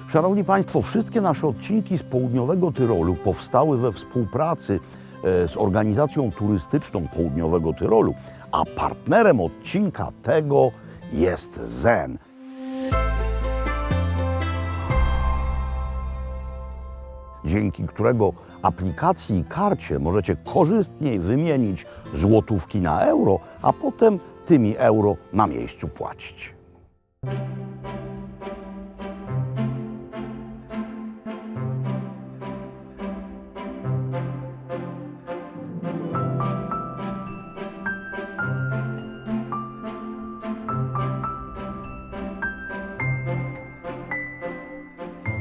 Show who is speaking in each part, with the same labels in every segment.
Speaker 1: Szanowni Państwo, wszystkie nasze odcinki z Południowego Tyrolu powstały we współpracy z organizacją turystyczną Południowego Tyrolu, a partnerem odcinka tego jest Zen. Dzięki którego aplikacji i karcie możecie korzystniej wymienić złotówki na euro, a potem tymi euro na miejscu płacić.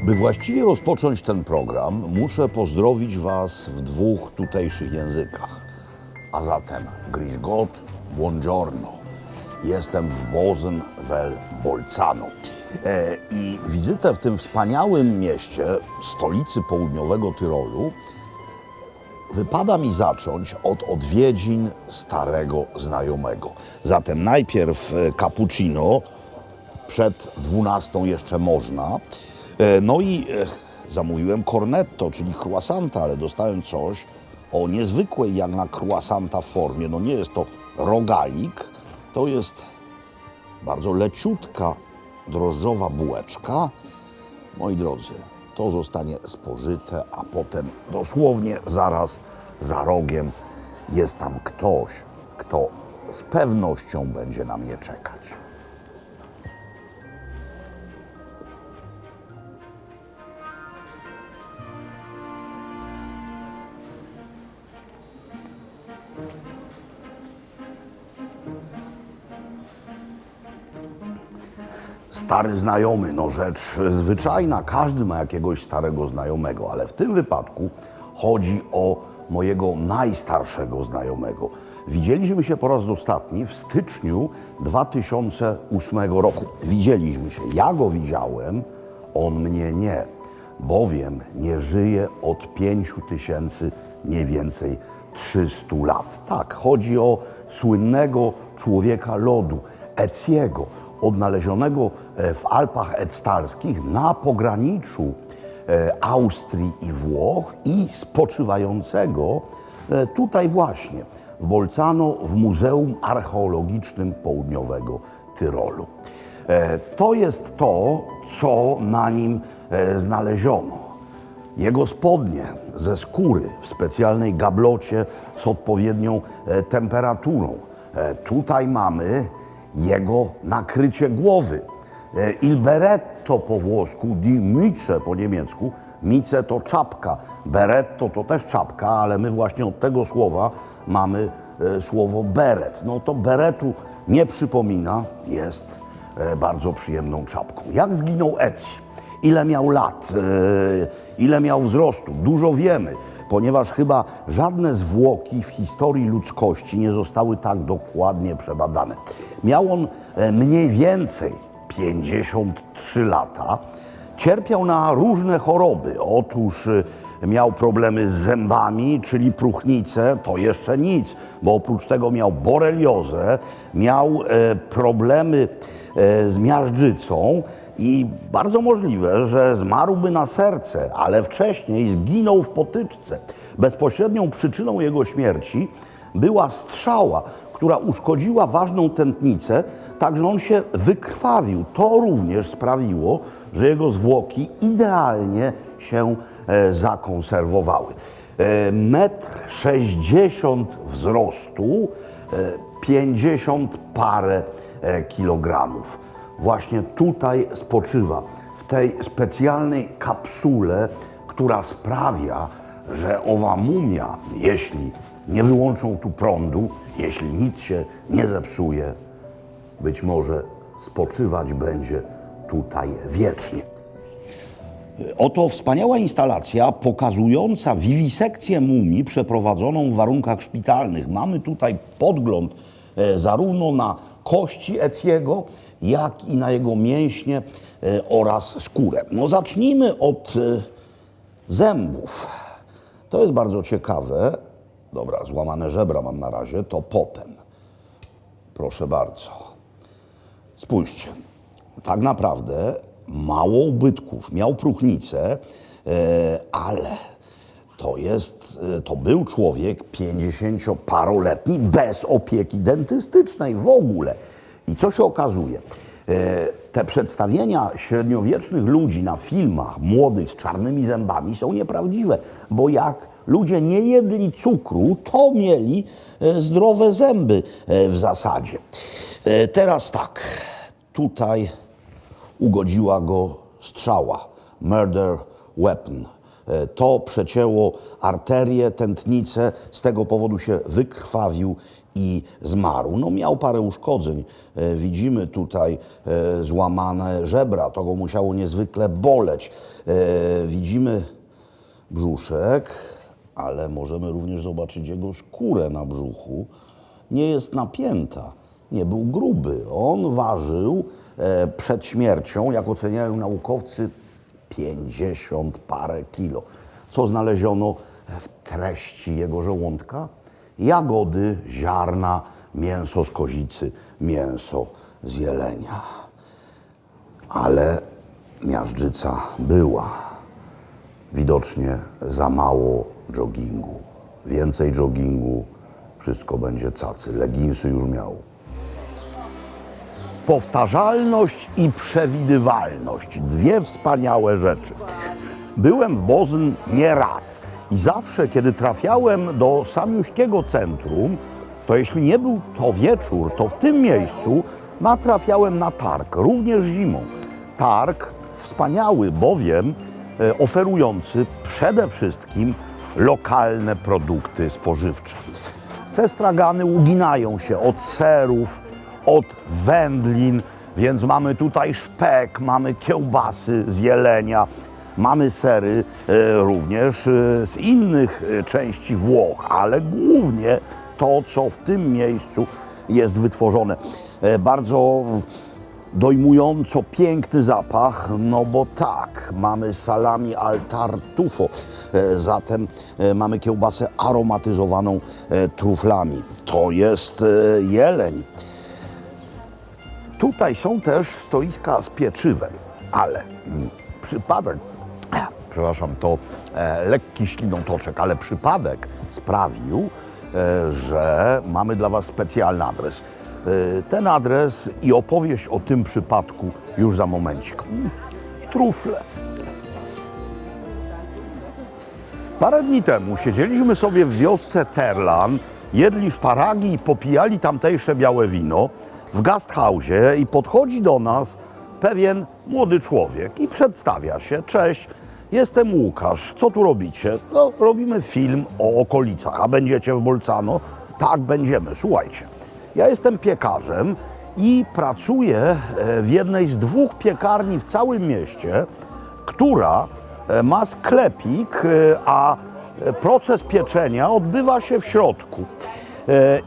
Speaker 1: By właściwie rozpocząć ten program, muszę pozdrowić Was w dwóch tutejszych językach. A zatem, Grüß Gott, buongiorno. Jestem w Bozen vel Bolzano. I wizytę w tym wspaniałym mieście, stolicy Południowego Tyrolu, wypada mi zacząć od odwiedzin starego znajomego. Zatem najpierw cappuccino, przed 12 jeszcze można. No i zamówiłem cornetto, czyli croissanta, ale dostałem coś o niezwykłej jak na croissanta formie. No nie jest to rogalik, to jest bardzo leciutka, drożdżowa bułeczka. Moi drodzy, to zostanie spożyte, a potem dosłownie zaraz za rogiem jest tam ktoś, kto z pewnością będzie na mnie czekać. Stary znajomy, no rzecz zwyczajna, każdy ma jakiegoś starego znajomego, ale w tym wypadku chodzi o mojego najstarszego znajomego. Widzieliśmy się po raz ostatni w styczniu 2008 roku. Widzieliśmy się, ja go widziałem, on mnie nie, bowiem nie żyje od 5000 mniej więcej 300 lat. Tak, chodzi o słynnego człowieka lodu, Eziego, odnalezionego w Alpach Edstalskich na pograniczu Austrii i Włoch i spoczywającego tutaj właśnie w Bolzano w Muzeum Archeologicznym Południowego Tyrolu. To jest to, co na nim znaleziono. Jego spodnie ze skóry w specjalnej gablocie z odpowiednią temperaturą. Tutaj mamy jego nakrycie głowy. Il beretto po włosku, die Mütze po niemiecku. Mütze to czapka, beretto to też czapka, ale my właśnie od tego słowa mamy słowo beret. No to beretu nie przypomina, jest bardzo przyjemną czapką. Jak zginął Ezi? Ile miał lat? Ile miał wzrostu? Dużo wiemy, ponieważ chyba żadne zwłoki w historii ludzkości nie zostały tak dokładnie przebadane. Miał on mniej więcej 53 lata. Cierpiał na różne choroby. Otóż miał problemy z zębami, czyli próchnicę, to jeszcze nic, bo oprócz tego miał boreliozę, miał problemy z miażdżycą i bardzo możliwe, że zmarłby na serce, ale wcześniej zginął w potyczce. Bezpośrednią przyczyną jego śmierci była strzała, która uszkodziła ważną tętnicę, tak że on się wykrwawił. To również sprawiło, że jego zwłoki idealnie się zakonserwowały. 1,60 m wzrostu, 50 parę kilogramów. Właśnie tutaj spoczywa, w tej specjalnej kapsule, która sprawia, że owa mumia, jeśli nie wyłączą tu prądu, jeśli nic się nie zepsuje, być może spoczywać będzie tutaj wiecznie. Oto wspaniała instalacja pokazująca wiwisekcję mumii przeprowadzoną w warunkach szpitalnych. Mamy tutaj podgląd zarówno na kości Eziego, jak i na jego mięśnie oraz skórę. No zacznijmy od zębów. To jest bardzo ciekawe. Dobra, złamane żebra mam na razie, to potem. Proszę bardzo. Spójrzcie, tak naprawdę mało ubytków, miał próchnicę, ale to był człowiek 50-paroletni bez opieki dentystycznej w ogóle. I co się okazuje? Te przedstawienia średniowiecznych ludzi na filmach młodych z czarnymi zębami są nieprawdziwe, bo jak ludzie nie jedli cukru, to mieli zdrowe zęby w zasadzie. Teraz tak, tutaj ugodziła go strzała, murder weapon. To przecięło arterię, tętnicę, z tego powodu się wykrwawił i zmarł. No, miał parę uszkodzeń. Widzimy tutaj złamane żebra, to go musiało niezwykle boleć. Widzimy brzuszek, ale możemy również zobaczyć jego skórę na brzuchu. Nie jest napięta, nie był gruby. On ważył przed śmiercią, jak oceniają naukowcy, 50 parę kilo. Co znaleziono w treści jego żołądka? Jagody, ziarna, mięso z kozicy, mięso z jelenia. Ale miażdżyca była. Widocznie za mało joggingu. Więcej joggingu, wszystko będzie cacy. Leginsy już miał. Powtarzalność i przewidywalność. Dwie wspaniałe rzeczy. Byłem w Bozn nie raz i zawsze, kiedy trafiałem do samiuśkiego centrum, to jeśli nie był to wieczór, to w tym miejscu natrafiałem na targ, również zimą. Targ wspaniały, bowiem oferujący przede wszystkim lokalne produkty spożywcze. Te stragany uginają się od serów, od wędlin, więc mamy tutaj szpek, mamy kiełbasy z jelenia, mamy sery również z innych części Włoch, ale głównie to, co w tym miejscu jest wytworzone. Bardzo dojmująco piękny zapach, no bo tak, mamy salami al tartufo, zatem mamy kiełbasę aromatyzowaną truflami. To jest jeleń. Tutaj są też stoiska z pieczywem, ale przypadek, przepraszam, to lekki ślinotoczek, ale przypadek sprawił, że mamy dla Was specjalny adres. Ten adres i opowieść o tym przypadku już za momencik. Trufle. Parę dni temu siedzieliśmy sobie w wiosce Terlan, jedli szparagi i popijali tamtejsze białe wino w gasthausie i podchodzi do nas pewien młody człowiek i przedstawia się. Cześć, jestem Łukasz, co tu robicie? No, robimy film o okolicach. A będziecie w Bolzano? Tak, będziemy, słuchajcie. Ja jestem piekarzem i pracuję w jednej z 2 piekarni w całym mieście, która ma sklepik, a proces pieczenia odbywa się w środku.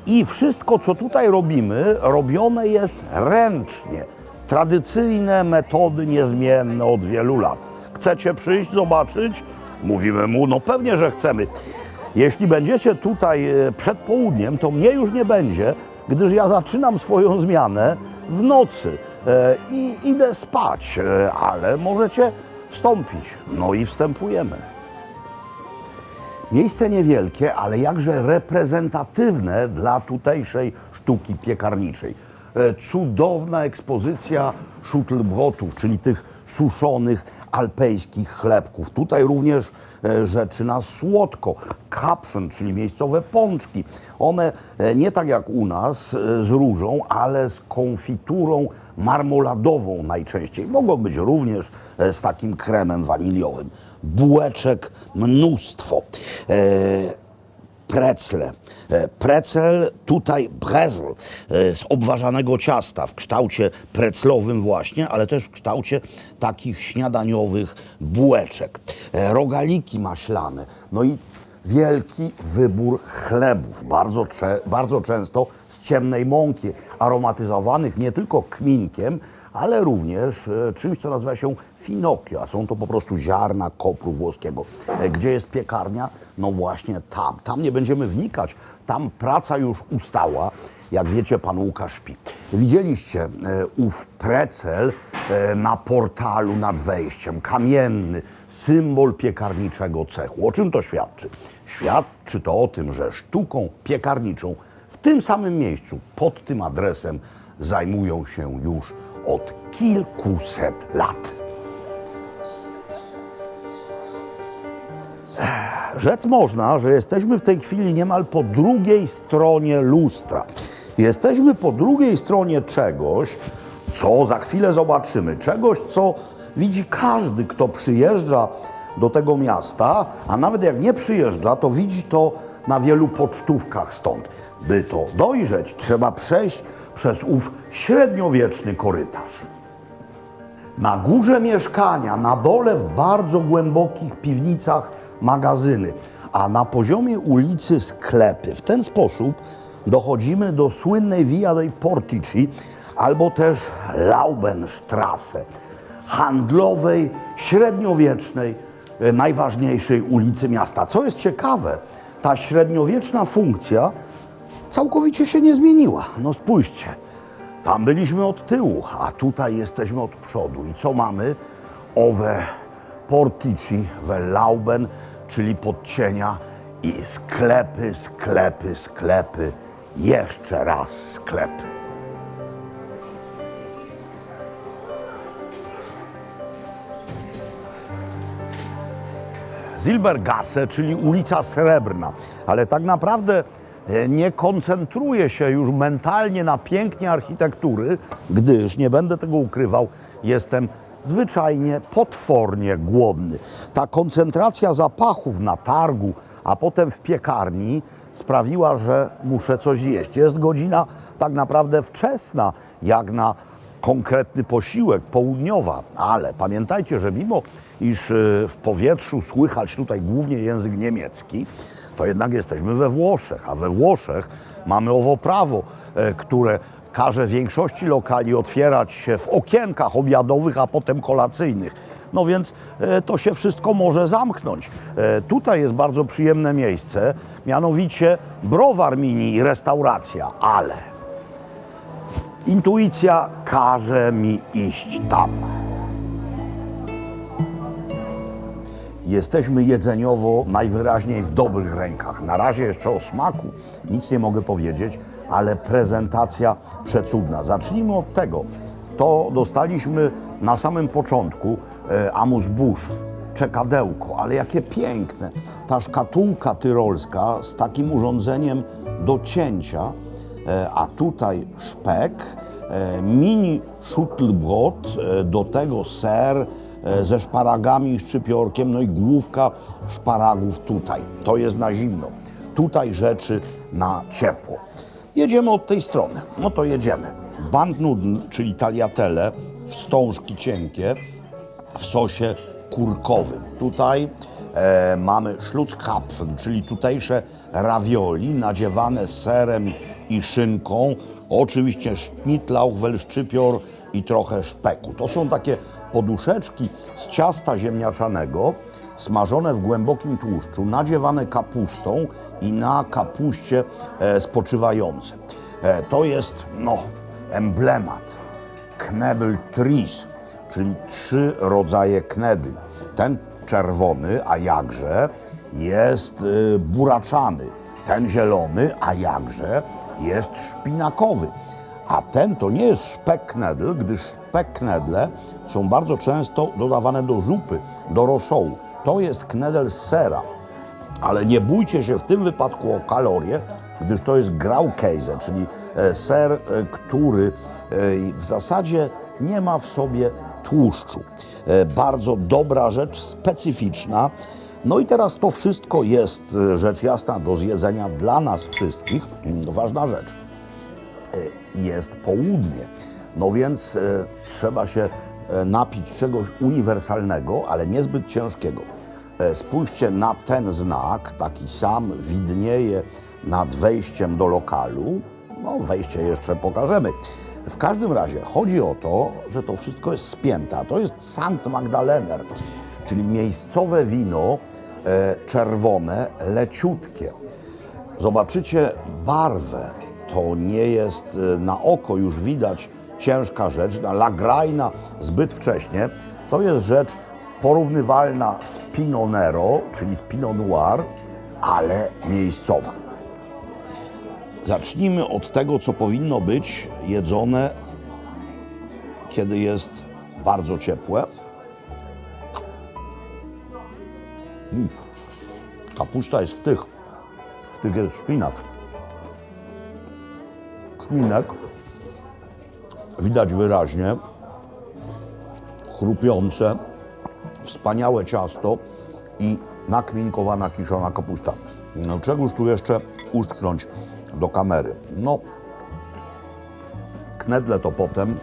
Speaker 1: I wszystko, co tutaj robimy, robione jest ręcznie. Tradycyjne metody niezmienne od wielu lat. Chcecie przyjść, zobaczyć? Mówimy mu, no pewnie, że chcemy. Jeśli będziecie tutaj przed południem, to mnie już nie będzie, gdyż ja zaczynam swoją zmianę w nocy i idę spać, ale możecie wstąpić. No i wstępujemy. Miejsce niewielkie, ale jakże reprezentatywne dla tutejszej sztuki piekarniczej. Cudowna ekspozycja schutlbrotów, czyli tych suszonych alpejskich chlebków. Tutaj również rzeczy na słodko. Krapfen, czyli miejscowe pączki. One nie tak jak u nas z różą, ale z konfiturą marmoladową najczęściej. Mogą być również z takim kremem waniliowym. Bułeczek mnóstwo. Precle. Precel, tutaj brezl z obwarzanego ciasta w kształcie preclowym właśnie, ale też w kształcie takich śniadaniowych bułeczek. Rogaliki maślane. No i wielki wybór chlebów, bardzo często z ciemnej mąki, aromatyzowanych nie tylko kminkiem, ale również czymś, co nazywa się finokio, a są to po prostu ziarna kopru włoskiego. Gdzie jest piekarnia? No właśnie tam. Tam nie będziemy wnikać, tam praca już ustała. Jak wiecie, pan Łukasz śpi. Widzieliście ów precel na portalu nad wejściem, kamienny, symbol piekarniczego cechu. O czym to świadczy? Świadczy to o tym, że sztuką piekarniczą w tym samym miejscu, pod tym adresem zajmują się już od kilkuset lat. Rzec można, że jesteśmy w tej chwili niemal po drugiej stronie lustra. Jesteśmy po drugiej stronie czegoś, co za chwilę zobaczymy. Czegoś, co widzi każdy, kto przyjeżdża do tego miasta, a nawet jak nie przyjeżdża, to widzi to na wielu pocztówkach stąd. By to dojrzeć, trzeba przejść przez ów średniowieczny korytarz. Na górze mieszkania, na dole w bardzo głębokich piwnicach magazyny, a na poziomie ulicy sklepy. W ten sposób dochodzimy do słynnej Via dei Portici, albo też Laubenstrasse, handlowej, średniowiecznej, najważniejszej ulicy miasta. Co jest ciekawe, ta średniowieczna funkcja całkowicie się nie zmieniła. No spójrzcie, tam byliśmy od tyłu, a tutaj jesteśmy od przodu. I co mamy? Owe Portici, we Lauben, czyli podcienia i sklepy, sklepy, sklepy, jeszcze raz sklepy. Silbergasse, czyli ulica Srebrna, ale tak naprawdę nie koncentruję się już mentalnie na pięknie architektury, gdyż, nie będę tego ukrywał, jestem zwyczajnie potwornie głodny. Ta koncentracja zapachów na targu, a potem w piekarni sprawiła, że muszę coś zjeść. Jest godzina tak naprawdę wczesna, jak na konkretny posiłek, południowa, ale pamiętajcie, że mimo iż w powietrzu słychać tutaj głównie język niemiecki, to jednak jesteśmy we Włoszech, a we Włoszech mamy owo prawo, które każe większości lokali otwierać się w okienkach obiadowych, a potem kolacyjnych. No więc to się wszystko może zamknąć. Tutaj jest bardzo przyjemne miejsce, mianowicie browar mini i restauracja, ale intuicja każe mi iść tam. Jesteśmy jedzeniowo najwyraźniej w dobrych rękach. Na razie jeszcze o smaku nic nie mogę powiedzieć, ale prezentacja przecudna. Zacznijmy od tego. To dostaliśmy na samym początku amuse-bouche, czekadełko, ale jakie piękne. Ta szkatułka tyrolska z takim urządzeniem do cięcia, a tutaj szpek, mini Schuttelbrot, do tego ser ze szparagami i szczypiorkiem, no i główka szparagów tutaj. To jest na zimno. Tutaj rzeczy na ciepło. Jedziemy od tej strony. No to jedziemy. Bandnudeln, czyli tagliatelle, wstążki cienkie w sosie kurkowym. Tutaj mamy Schlutzkrapfen, czyli tutejsze ravioli nadziewane serem i szynką. Oczywiście schnittlauch, welszczypior i trochę szpeku. To są takie poduszeczki z ciasta ziemniaczanego, smażone w głębokim tłuszczu, nadziewane kapustą i na kapuście spoczywające. To jest, emblemat. Knäbeltries, czyli 3 rodzaje knedli. Ten czerwony, a jakże, jest buraczany. Ten zielony, a jakże, jest szpinakowy. A ten to nie jest szpek-knedl, gdyż szpek-knedle są bardzo często dodawane do zupy, do rosołu. To jest knedel z sera, ale nie bójcie się w tym wypadku o kalorie, gdyż to jest Graukäse, czyli ser, który w zasadzie nie ma w sobie tłuszczu. Bardzo dobra rzecz, specyficzna. No i teraz to wszystko jest, rzecz jasna, do zjedzenia dla nas wszystkich. Ważna rzecz. Jest południe, no więc trzeba się napić czegoś uniwersalnego, ale niezbyt ciężkiego. Spójrzcie na ten znak, taki sam widnieje nad wejściem do lokalu. No, wejście jeszcze pokażemy. W każdym razie chodzi o to, że to wszystko jest spięte. A to jest Sankt Magdalener, czyli miejscowe wino czerwone, leciutkie. Zobaczycie barwę. To nie jest na oko już widać ciężka rzecz, lagrajna zbyt wcześnie. To jest rzecz porównywalna z Pinot Nero, czyli z Pinot Noir, ale miejscowa. Zacznijmy od tego, co powinno być jedzone, kiedy jest bardzo ciepłe. Kapusta jest w tych jest szpinak. Kminek widać wyraźnie, chrupiące, wspaniałe ciasto i nakminkowana kiszona kapusta. No, czegoż tu jeszcze uszczknąć do kamery? No, knedlę to potem.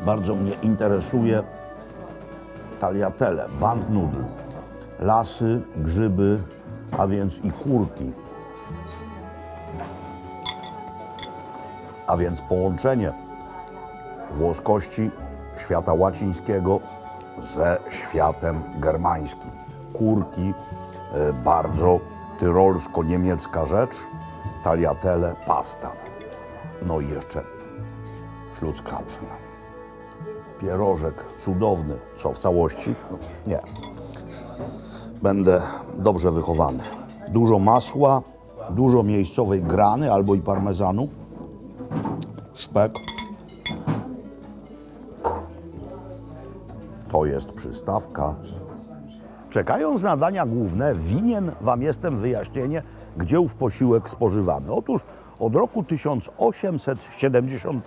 Speaker 1: Bardzo mnie interesuje tagliatelle, band noodle, lasy, grzyby, a więc i kurki. A więc połączenie włoskości świata łacińskiego ze światem germańskim. Kurki, bardzo tyrolsko-niemiecka rzecz, tagliatelle, pasta. No i jeszcze Schlutzkrapfen. Pierożek cudowny, co w całości? No, nie. Będę dobrze wychowany. Dużo masła, dużo miejscowej grany albo i parmezanu, szpek. To jest przystawka. Czekając na dania główne, winien wam jestem wyjaśnienie, gdzie ów posiłek spożywamy. Otóż od roku 1870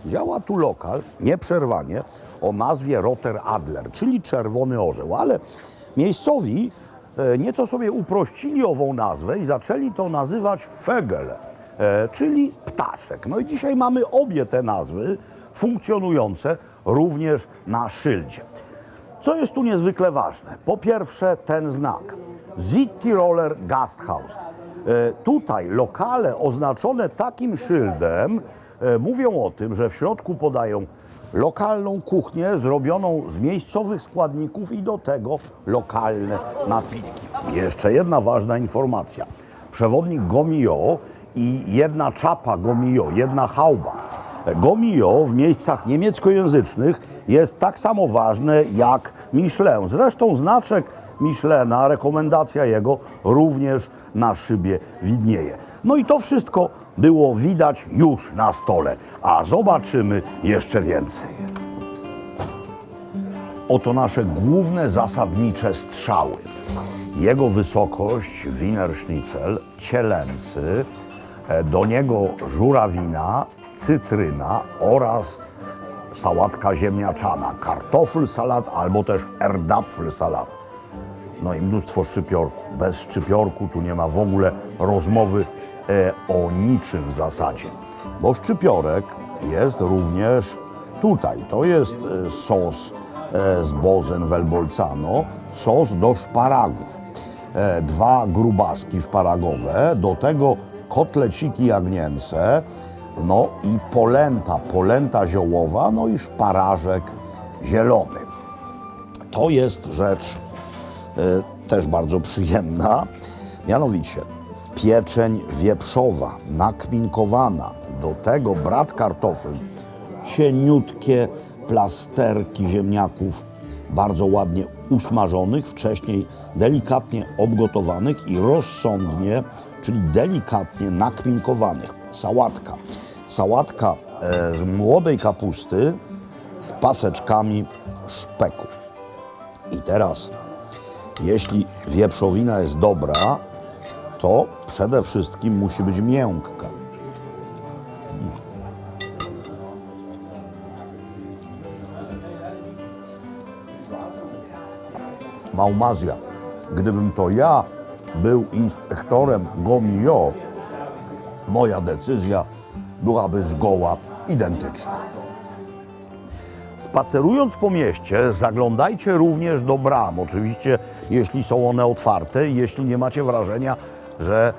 Speaker 1: działa tu lokal nieprzerwanie o nazwie Roter Adler, czyli Czerwony Orzeł, ale miejscowi nieco sobie uprościli ową nazwę i zaczęli to nazywać Vögel, czyli ptaszek. No i dzisiaj mamy obie te nazwy funkcjonujące również na szyldzie. Co jest tu niezwykle ważne? Po pierwsze ten znak Südtiroler Gasthaus. Tutaj lokale oznaczone takim szyldem mówią o tym, że w środku podają lokalną kuchnię zrobioną z miejscowych składników i do tego lokalne napitki. Jeszcze jedna ważna informacja. Przewodnik Gomio i jedna czapa Gomio, jedna chałba Gomio w miejscach niemieckojęzycznych jest tak samo ważne jak Michelin. Zresztą znaczek Michelina, rekomendacja jego również na szybie widnieje. No i to wszystko było widać już na stole, a zobaczymy jeszcze więcej. Oto nasze główne zasadnicze strzały. Jego wysokość, Wiener Schnitzel, cielęcy, do niego żurawina, cytryna oraz sałatka ziemniaczana, kartoffelsalat albo też erdapfelsalat. No i mnóstwo szczypiorku. Bez szczypiorku tu nie ma w ogóle rozmowy o niczym w zasadzie. Bo szczypiorek jest również tutaj. To jest sos z Bozen Welbolzano, sos do szparagów. Dwa grubaski szparagowe, do tego kotleciki jagnięce, no i polenta ziołowa, no i szparażek zielony. To jest rzecz też bardzo przyjemna, mianowicie pieczeń wieprzowa, nakminkowana, do tego brat kartofel, cieniutkie plasterki ziemniaków, bardzo ładnie usmażonych, wcześniej delikatnie obgotowanych i rozsądnie, czyli delikatnie nakminkowanych. Sałatka z młodej kapusty z paseczkami szpeku. I teraz, jeśli wieprzowina jest dobra, to przede wszystkim musi być miękka. Maumazja. Gdybym to ja był inspektorem Gomio, moja decyzja byłaby zgoła identyczna. Spacerując po mieście, zaglądajcie również do bram. Oczywiście, jeśli są one otwarte i jeśli nie macie wrażenia, że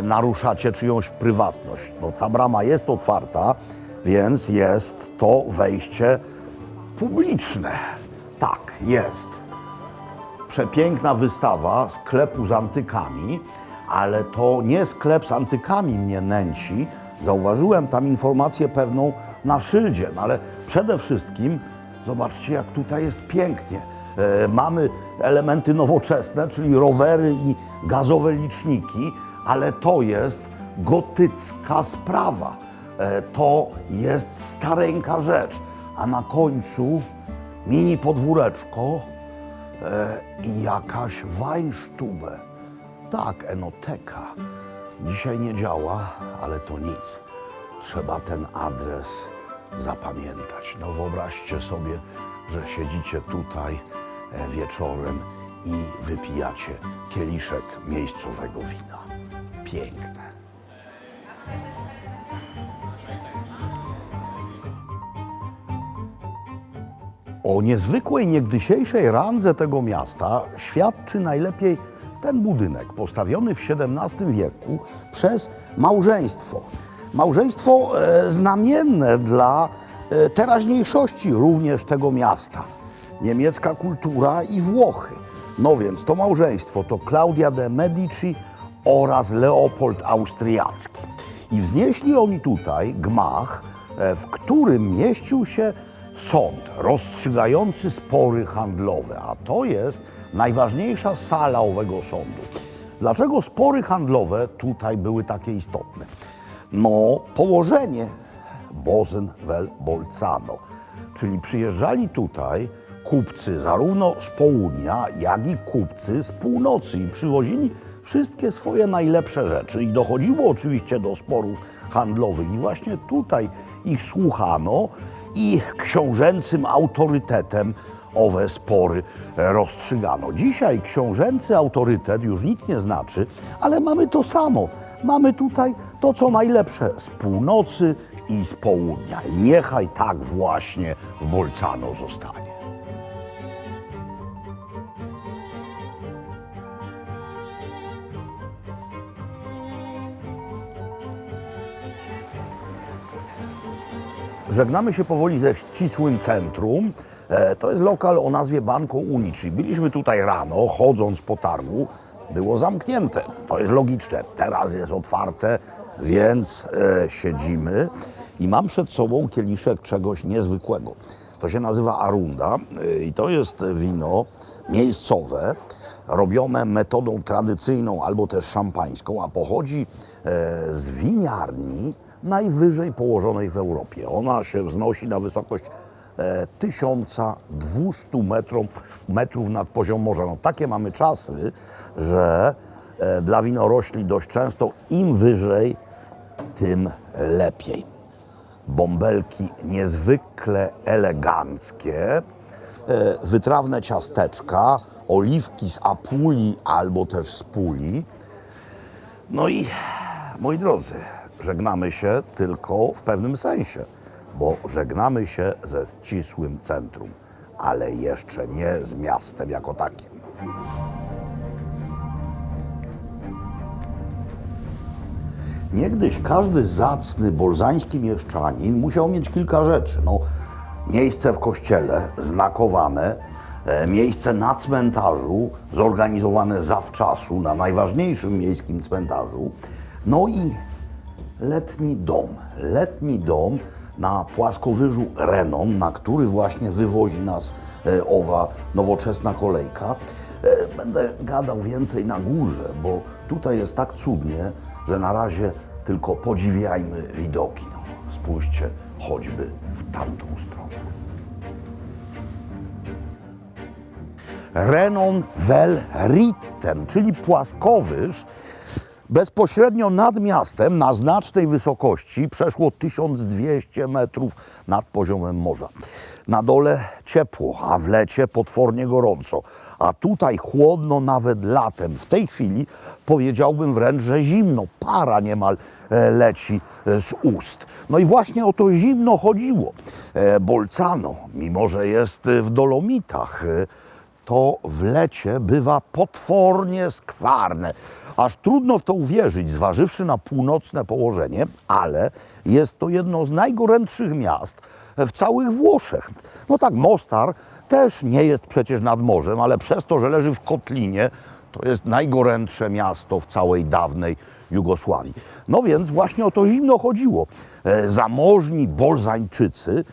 Speaker 1: naruszacie czyjąś prywatność. No, ta brama jest otwarta, więc jest to wejście publiczne. Tak, jest. Przepiękna wystawa sklepu z antykami, ale to nie sklep z antykami mnie nęci. Zauważyłem tam informację pewną na szyldzie, no ale przede wszystkim zobaczcie, jak tutaj jest pięknie. Mamy elementy nowoczesne, czyli rowery i gazowe liczniki, ale to jest gotycka sprawa. To jest stareńka rzecz. A na końcu mini podwóreczko i jakaś Weinstube. Tak, enoteka. Dzisiaj nie działa, ale to nic. Trzeba ten adres zapamiętać. No wyobraźcie sobie, że siedzicie tutaj wieczorem i wypijacie kieliszek miejscowego wina. Piękne. O niezwykłej, niegdysiejszej randze tego miasta świadczy najlepiej ten budynek, postawiony w XVII wieku przez małżeństwo. Małżeństwo znamienne dla teraźniejszości również tego miasta. Niemiecka kultura i Włochy. No więc to małżeństwo to Claudia de Medici oraz Leopold Austriacki. I wznieśli oni tutaj gmach, w którym mieścił się sąd rozstrzygający spory handlowe, a to jest najważniejsza sala owego sądu. Dlaczego spory handlowe tutaj były takie istotne? No, położenie Bozen vel Bolzano, czyli przyjeżdżali tutaj kupcy zarówno z południa, jak i kupcy z północy i przywozili wszystkie swoje najlepsze rzeczy i dochodziło oczywiście do sporów handlowych i właśnie tutaj ich słuchano i książęcym autorytetem owe spory rozstrzygano. Dzisiaj książęcy autorytet już nic nie znaczy, ale mamy to samo. Mamy tutaj to, co najlepsze z północy i z południa. I niechaj tak właśnie w Bolzano zostanie. Żegnamy się powoli ze ścisłym centrum. To jest lokal o nazwie Banco Unici. Byliśmy tutaj rano, chodząc po targu. Było zamknięte. To jest logiczne. Teraz jest otwarte, więc siedzimy. I mam przed sobą kieliszek czegoś niezwykłego. To się nazywa Arunda i to jest wino miejscowe, robione metodą tradycyjną albo też szampańską, a pochodzi z winiarni najwyżej położonej w Europie. Ona się wznosi na wysokość 1200 metrów nad poziom morza. No, takie mamy czasy, że dla winorośli dość często im wyżej, tym lepiej. Bąbelki niezwykle eleganckie, wytrawne ciasteczka, oliwki z Apulii albo też z Puli. No i moi drodzy, żegnamy się tylko w pewnym sensie, bo żegnamy się ze ścisłym centrum, ale jeszcze nie z miastem jako takim. Niegdyś każdy zacny bolzański mieszczanin musiał mieć kilka rzeczy. No, miejsce w kościele znakowane, miejsce na cmentarzu zorganizowane zawczasu na najważniejszym miejskim cmentarzu, no i letni dom na płaskowyżu Renon, na który właśnie wywozi nas owa nowoczesna kolejka. Będę gadał więcej na górze, bo tutaj jest tak cudnie, że na razie tylko podziwiajmy widoki. No, spójrzcie choćby w tamtą stronę. Renon vel Ritten, czyli płaskowyż, bezpośrednio nad miastem, na znacznej wysokości, przeszło 1200 metrów nad poziomem morza. Na dole ciepło, a w lecie potwornie gorąco. A tutaj chłodno nawet latem. W tej chwili powiedziałbym wręcz, że zimno. Para niemal leci z ust. No i właśnie o to zimno chodziło. Bolzano, mimo że jest w Dolomitach, to w lecie bywa potwornie skwarne. Aż trudno w to uwierzyć, zważywszy na północne położenie, ale jest to jedno z najgorętszych miast w całych Włoszech. No tak, Mostar też nie jest przecież nad morzem, ale przez to, że leży w kotlinie, to jest najgorętsze miasto w całej dawnej Jugosławii. No więc właśnie o to zimno chodziło. Zamożni Bolzańczycy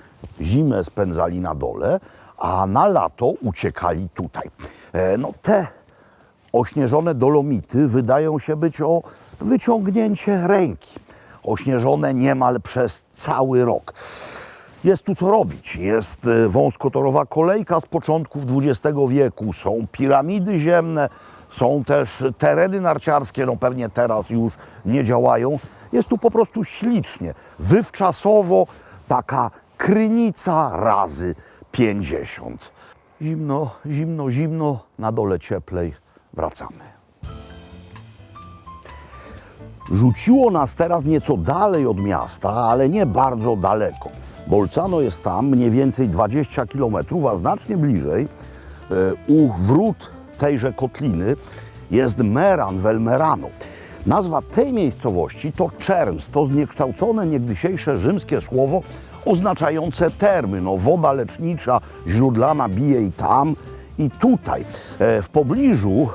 Speaker 1: zimę spędzali na dole, a na lato uciekali tutaj. No te ośnieżone Dolomity wydają się być o wyciągnięcie ręki. Ośnieżone niemal przez cały rok. Jest tu co robić. Jest wąskotorowa kolejka z początków XX wieku, są piramidy ziemne, są też tereny narciarskie, no pewnie teraz już nie działają. Jest tu po prostu ślicznie. Wywczasowo taka Krynica razy 50. Zimno, zimno, zimno, na dole cieplej. Wracamy. Rzuciło nas teraz nieco dalej od miasta, ale nie bardzo daleko. Bolzano jest tam mniej więcej 20 km, a znacznie bliżej u wrót tejże kotliny jest Meran vel Merano. Nazwa tej miejscowości to Czerns, to zniekształcone niegdysiejsze rzymskie słowo oznaczające termy. No, woda lecznicza, źródlana bije i tam, i tutaj. W pobliżu,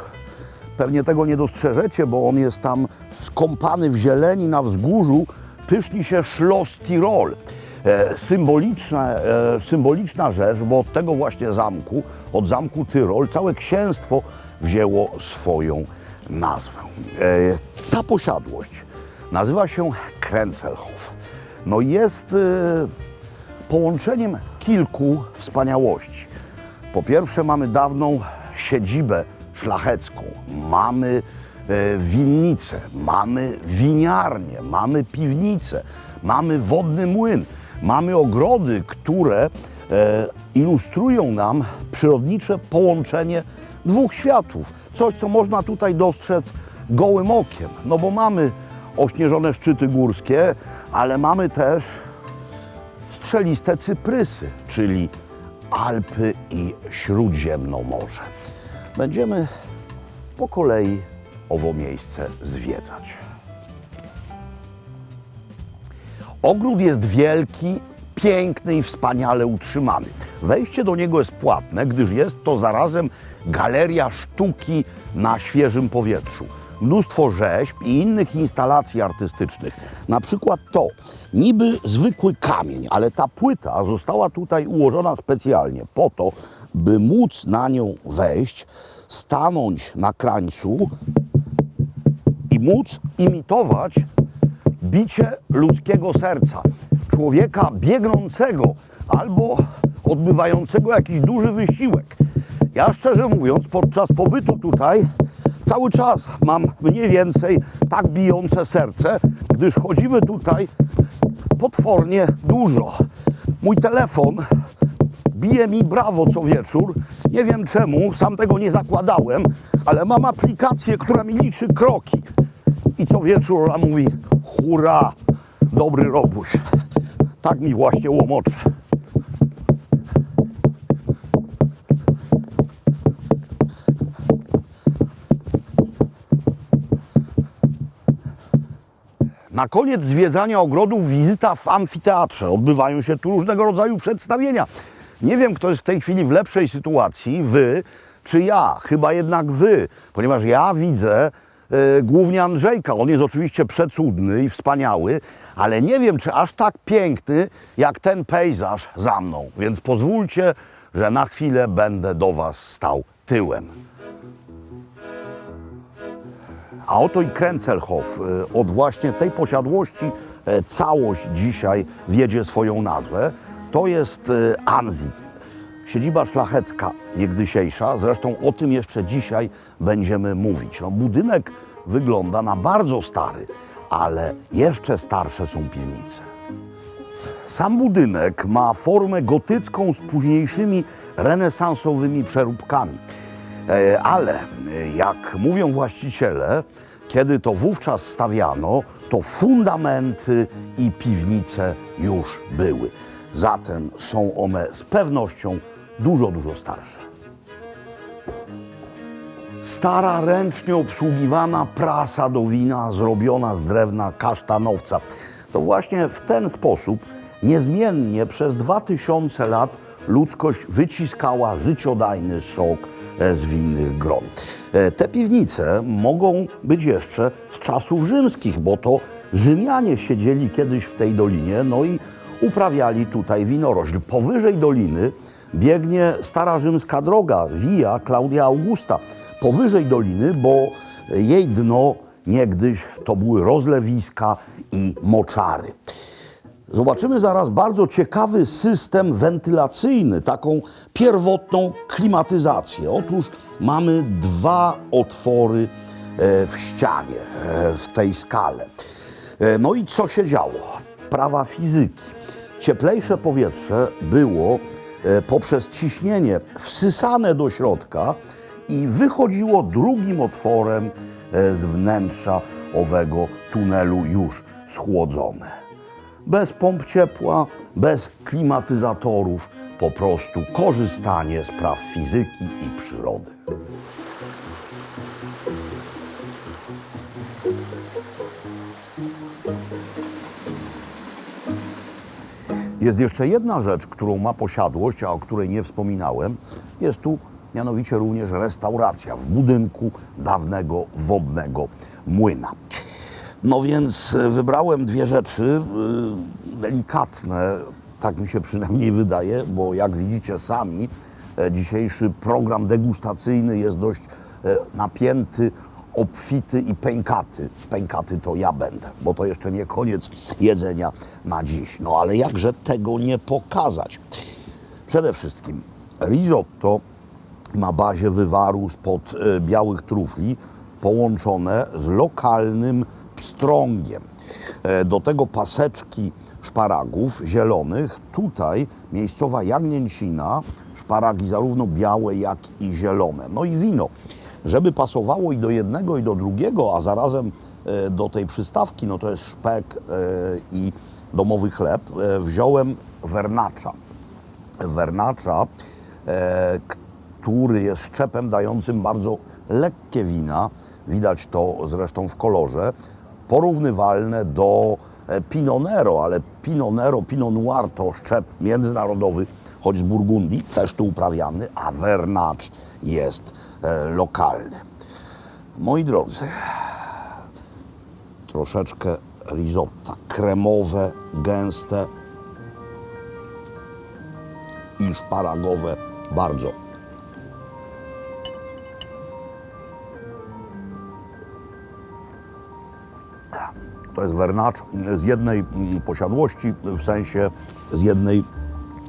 Speaker 1: pewnie tego nie dostrzeżecie, bo on jest tam skąpany w zieleni na wzgórzu, pyszni się Schloss Tirol. Symboliczna rzecz, bo od tego właśnie zamku, od zamku Tyrol, całe księstwo wzięło swoją nazwę. Ta posiadłość nazywa się Krenzelhof. No jest połączeniem kilku wspaniałości. Po pierwsze mamy dawną siedzibę szlachecką, mamy winnicę, mamy winiarnię, mamy piwnicę, mamy wodny młyn, mamy ogrody, które ilustrują nam przyrodnicze połączenie dwóch światów. Coś, co można tutaj dostrzec gołym okiem, no bo mamy ośnieżone szczyty górskie, ale mamy też strzeliste cyprysy, czyli Alpy i Śródziemnomorze. Będziemy po kolei owo miejsce zwiedzać. Ogród jest wielki, piękny i wspaniale utrzymany. Wejście do niego jest płatne, gdyż jest to zarazem galeria sztuki na świeżym powietrzu. Mnóstwo rzeźb i innych instalacji artystycznych. Na przykład to, niby zwykły kamień, ale ta płyta została tutaj ułożona specjalnie po to, by móc na nią wejść, stanąć na krańcu i móc imitować bicie ludzkiego serca. Człowieka biegnącego albo odbywającego jakiś duży wysiłek. Ja szczerze mówiąc, podczas pobytu tutaj cały czas mam mniej więcej tak bijące serce, gdyż chodzimy tutaj potwornie dużo. Mój telefon bije mi brawo co wieczór. Nie wiem czemu, sam tego nie zakładałem, ale mam aplikację, która mi liczy kroki. I co wieczór ona mówi: hurra, dobry Robuś. Tak mi właśnie łomocze. Na koniec zwiedzania ogrodów wizyta w amfiteatrze. Odbywają się tu różnego rodzaju przedstawienia. Nie wiem, kto jest w tej chwili w lepszej sytuacji, wy czy ja. Chyba jednak wy, ponieważ ja widzę głównie Andrzejka. On jest oczywiście przecudny i wspaniały, ale nie wiem, czy aż tak piękny jak ten pejzaż za mną. Więc pozwólcie, że na chwilę będę do was stał tyłem. A oto i Krenzelhof. Od właśnie tej posiadłości całość dzisiaj wiedzie swoją nazwę. To jest Ansicht, siedziba szlachecka niegdysiejsza. Zresztą o tym jeszcze dzisiaj będziemy mówić. No, budynek wygląda na bardzo stary, ale jeszcze starsze są piwnice. Sam budynek ma formę gotycką z późniejszymi renesansowymi przeróbkami. Ale jak mówią właściciele, kiedy to wówczas stawiano, to fundamenty i piwnice już były. Zatem są one z pewnością dużo, dużo starsze. Stara, ręcznie obsługiwana prasa do wina zrobiona z drewna kasztanowca. To właśnie w ten sposób niezmiennie przez 2000 lat ludzkość wyciskała życiodajny sok z winnych gron. Te piwnice mogą być jeszcze z czasów rzymskich, bo to Rzymianie siedzieli kiedyś w tej dolinie, no i uprawiali tutaj winorośl. Powyżej doliny biegnie stara rzymska droga, Via Claudia Augusta. Powyżej doliny, bo jej dno niegdyś to były rozlewiska i moczary. Zobaczymy zaraz bardzo ciekawy system wentylacyjny, taką pierwotną klimatyzację. Otóż mamy 2 otwory w ścianie, w tej skale. No i co się działo? Prawa fizyki. Cieplejsze powietrze było poprzez ciśnienie wsysane do środka i wychodziło drugim otworem z wnętrza owego tunelu już schłodzone. Bez pomp ciepła, bez klimatyzatorów, po prostu korzystanie z praw fizyki i przyrody. Jest jeszcze jedna rzecz, którą ma posiadłość, a o której nie wspominałem. Jest tu mianowicie również restauracja w budynku dawnego wodnego młyna. No więc wybrałem 2 rzeczy delikatne, tak mi się przynajmniej wydaje, bo jak widzicie sami, dzisiejszy program degustacyjny jest dość napięty, obfity i pękaty. Pękaty to ja będę, bo to jeszcze nie koniec jedzenia na dziś. No ale jakże tego nie pokazać? Przede wszystkim risotto na bazie wywaru spod białych trufli połączone z lokalnym pstrągiem. Do tego paseczki szparagów zielonych. Tutaj miejscowa jagnięcina, szparagi zarówno białe, jak i zielone. No i wino. Żeby pasowało i do jednego, i do drugiego, a zarazem do tej przystawki, no to jest szpek i domowy chleb, wziąłem vernaccia. Vernaccia, który jest szczepem dającym bardzo lekkie wina. Widać to zresztą w kolorze. Porównywalne do Pinot Nero, ale Pinot Nero, Pinot Noir to szczep międzynarodowy, choć z Burgundii, też tu uprawiany, a Vernaccia jest lokalny. Moi drodzy, troszeczkę risotta, kremowe, gęste i szparagowe bardzo. To jest Vernaccia z jednej posiadłości, w sensie z jednej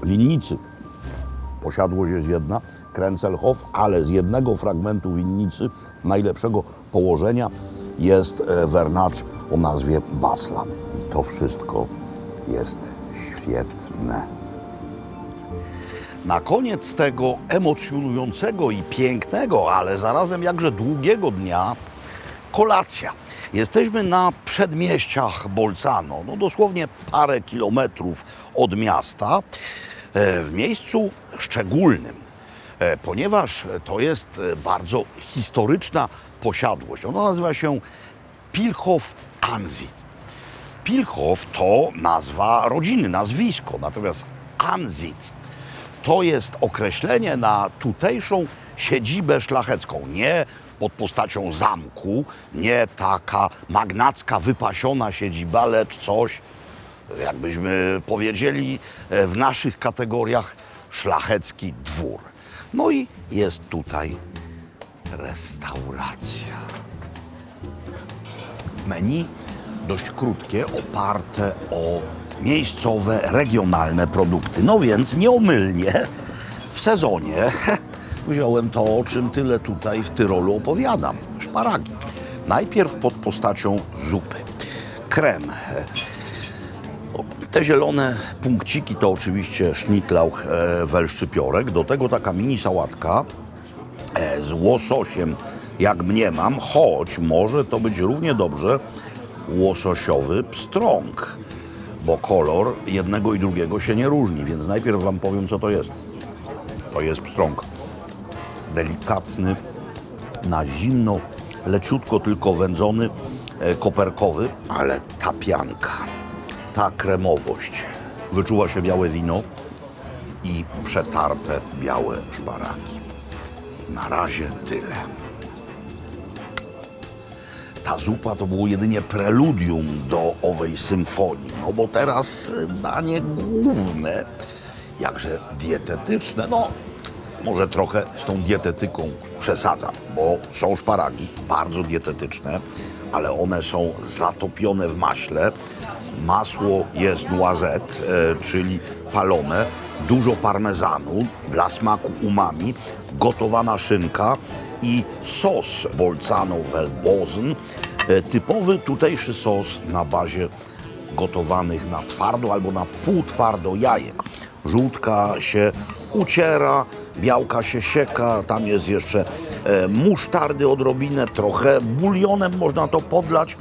Speaker 1: winnicy. Posiadłość jest jedna, Krenzelhof, ale z jednego fragmentu winnicy najlepszego położenia jest Vernaccia o nazwie Baslan. I to wszystko jest świetne. Na koniec tego emocjonującego i pięknego, ale zarazem jakże długiego dnia, kolacja. Jesteśmy na przedmieściach Bolzano, no dosłownie parę kilometrów od miasta, w miejscu szczególnym, ponieważ to jest bardzo historyczna posiadłość. Ona nazywa się Pilchow Ansitz. Pilchow to nazwa rodziny, nazwisko, natomiast Ansitz to jest określenie na tutejszą siedzibę szlachecką. Nie pod postacią zamku, nie taka magnacka, wypasiona siedziba, lecz coś, jakbyśmy powiedzieli w naszych kategoriach, szlachecki dwór. No i jest tutaj restauracja. Menu dość krótkie, oparte o miejscowe, regionalne produkty. No więc nieomylnie w sezonie wziąłem to, o czym tyle tutaj w Tyrolu opowiadam. Szparagi. Najpierw pod postacią zupy. Krem. Te zielone punkciki to oczywiście schnittlauch, welszczypiorek. Do tego taka mini sałatka z łososiem, jak mniemam, choć może to być równie dobrze łososiowy pstrąg, bo kolor jednego i drugiego się nie różni, więc najpierw wam powiem, co to jest. To jest pstrąg. Delikatny, na zimno, leciutko tylko wędzony, koperkowy, ale ta pianka, ta kremowość. Wyczuwa się białe wino i przetarte białe szparagi. Na razie tyle. Ta zupa to było jedynie preludium do owej symfonii, no bo teraz danie główne, jakże dietetyczne, no może trochę z tą dietetyką przesadzam, bo są szparagi bardzo dietetyczne, ale one są zatopione w maśle. Masło jest noisette, czyli palone, dużo parmezanu dla smaku umami, gotowana szynka i sos Bolzano Welbosen, typowy tutejszy sos na bazie gotowanych na twardo albo na półtwardo jajek. Żółtka się uciera, białka się sieka, tam jest jeszcze musztardy odrobinę, trochę bulionem można to podlać.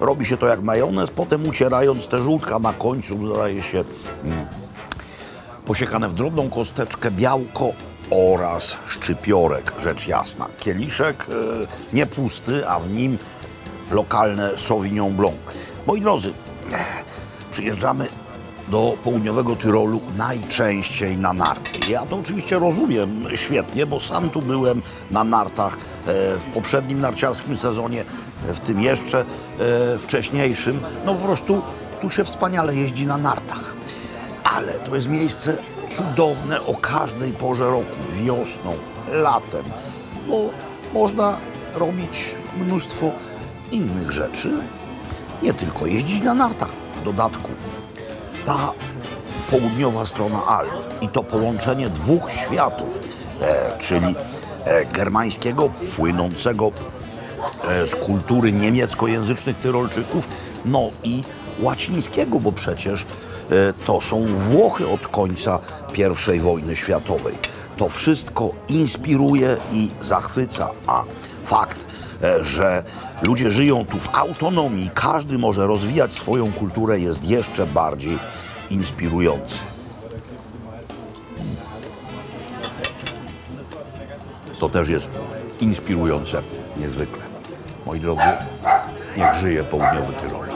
Speaker 1: Robi się to jak majonez, potem ucierając te żółtka na końcu dodaje się posiekane w drobną kosteczkę białko oraz szczypiorek, rzecz jasna. Kieliszek nie pusty, a w nim lokalne Sauvignon Blanc. Moi drodzy, przyjeżdżamy do południowego Tyrolu najczęściej na narty. Ja to oczywiście rozumiem świetnie, bo sam tu byłem na nartach w poprzednim narciarskim sezonie, w tym jeszcze wcześniejszym. No po prostu tu się wspaniale jeździ na nartach. Ale to jest miejsce cudowne o każdej porze roku, wiosną, latem, bo można robić mnóstwo innych rzeczy, nie tylko jeździć na nartach. W dodatku ta południowa strona Alp i to połączenie dwóch światów, czyli germańskiego, płynącego z kultury niemieckojęzycznych Tyrolczyków, no i łacińskiego, bo przecież to są Włochy od końca I wojny światowej. To wszystko inspiruje i zachwyca, a fakt, że ludzie żyją tu w autonomii, każdy może rozwijać swoją kulturę, jest jeszcze bardziej inspirujący. To też jest inspirujące niezwykle. Moi drodzy, niech żyje południowy Tyrol.